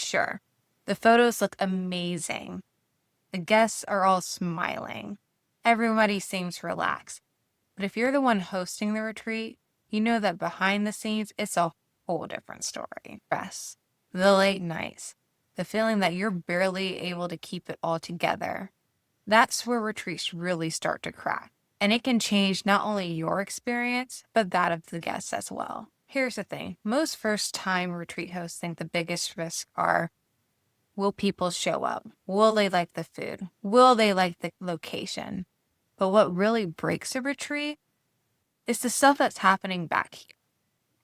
Sure, the photos look amazing. The guests are all smiling. Everybody seems relaxed. But if you're the one hosting the retreat, you know that behind the scenes, it's a whole different story. Stress, the late nights, the feeling that you're barely able to keep it all together. That's where retreats really start to crack. And it can change not only your experience, but that of the guests as well. Here's the thing. Most first-time retreat hosts think the biggest risks are, will people show up? Will they like the food? Will they like the location? But what really breaks a retreat is the stuff that's happening back here.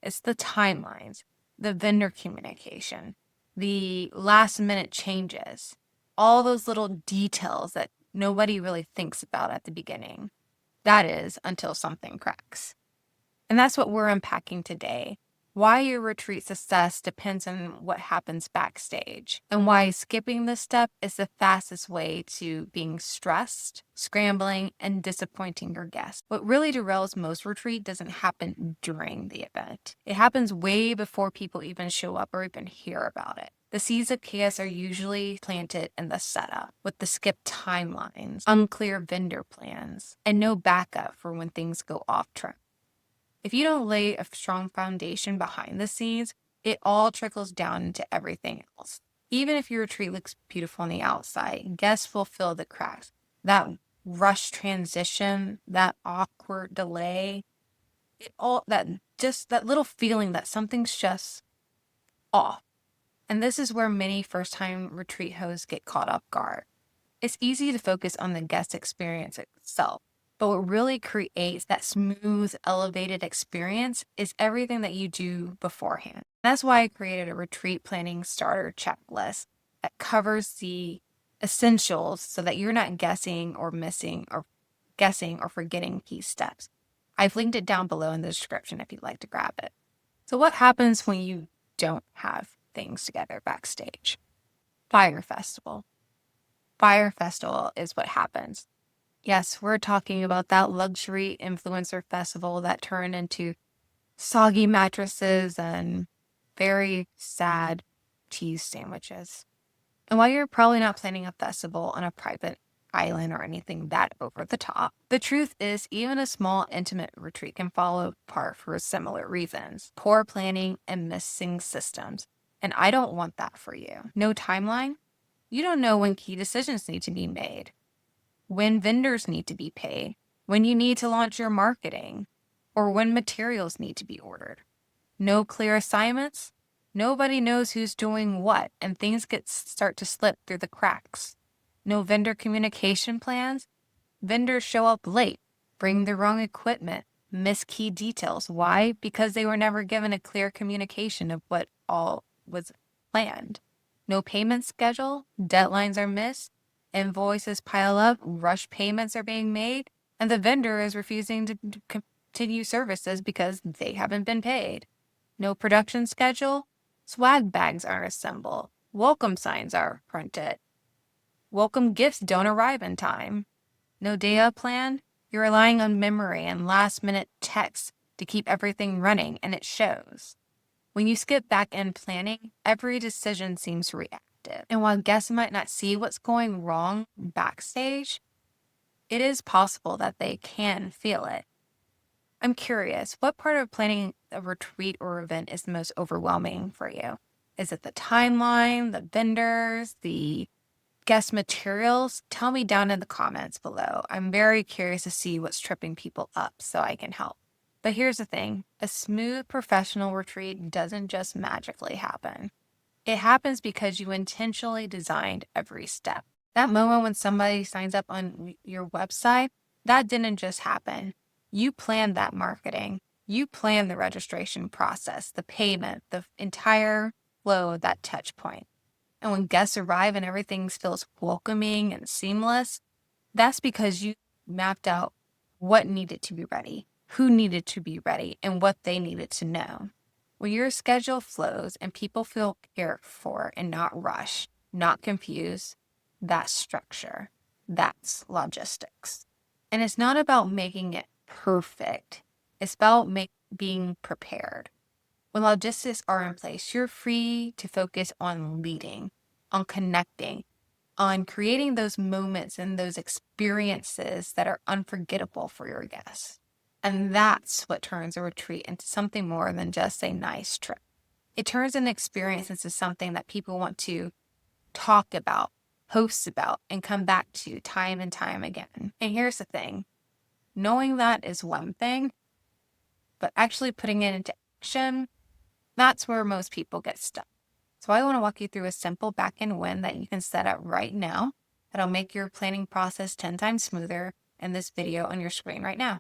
It's the timelines, the vendor communication, the last minute changes, all those little details that nobody really thinks about at the beginning. That is, until something cracks. And that's what we're unpacking today. Why your retreat success depends on what happens backstage, and why skipping this step is the fastest way to being stressed, scrambling, and disappointing your guests. What really derails most retreat doesn't happen during the event. It happens way before people even show up or even hear about it. The seeds of chaos are usually planted in the setup, with the skipped timelines, unclear vendor plans, and no backup for when things go off track. If you don't lay a strong foundation behind the scenes, it all trickles down into everything else. Even if your retreat looks beautiful on the outside, guests will feel the cracks. That rushed transition, that awkward delay, that little feeling that something's just off. And this is where many first-time retreat hosts get caught off guard. It's easy to focus on the guest experience itself, but what really creates that smooth, elevated experience is everything that you do beforehand. That's why I created a retreat planning starter checklist that covers the essentials so that you're not guessing or forgetting key steps. I've linked it down below in the description if you'd like to grab it. So what happens when you don't have things together backstage? Fire Festival. Fire Festival is what happens. Yes, we're talking about that luxury influencer festival that turned into soggy mattresses and very sad cheese sandwiches. And while you're probably not planning a festival on a private island or anything that over the top, the truth is even a small intimate retreat can fall apart for similar reasons. Poor planning and missing systems. And I don't want that for you. No timeline? You don't know when key decisions need to be made, when vendors need to be paid, when you need to launch your marketing, or when materials need to be ordered. No clear assignments? Nobody knows who's doing what, and things start to slip through the cracks. No vendor communication plans? Vendors show up late, bring the wrong equipment, miss key details. Why? Because they were never given a clear communication of what all was planned. No payment schedule, deadlines are missed, invoices pile up, rush payments are being made, and the vendor is refusing to continue services because they haven't been paid. No production schedule, swag bags aren't assembled, welcome signs are printed, welcome gifts don't arrive in time. No day of plan, you're relying on memory and last-minute texts to keep everything running, and it shows. When you skip back-end planning, every decision seems reactive. And while guests might not see what's going wrong backstage, it is possible that they can feel it. I'm curious, what part of planning a retreat or event is the most overwhelming for you? Is it the timeline, the vendors, the guest materials? Tell me down in the comments below. I'm very curious to see what's tripping people up so I can help. But here's the thing, a smooth professional retreat doesn't just magically happen. It happens because you intentionally designed every step. That moment when somebody signs up on your website, that didn't just happen. You planned that marketing. You planned the registration process, the payment, the entire flow of that touch point. And when guests arrive and everything feels welcoming and seamless, that's because you mapped out what needed to be ready, who needed to be ready, and what they needed to know. When your schedule flows and people feel cared for and not rushed, not confused, that's structure. That's logistics. And it's not about making it perfect. It's about being prepared. When logistics are in place, you're free to focus on leading, on connecting, on creating those moments and those experiences that are unforgettable for your guests. And that's what turns a retreat into something more than just a nice trip. It turns an experience into something that people want to talk about, post about, and come back to time and time again. And here's the thing, knowing that is one thing, but actually putting it into action, that's where most people get stuck. So I want to walk you through a simple backend win that you can set up right now that'll make your planning process 10 times smoother in this video on your screen right now.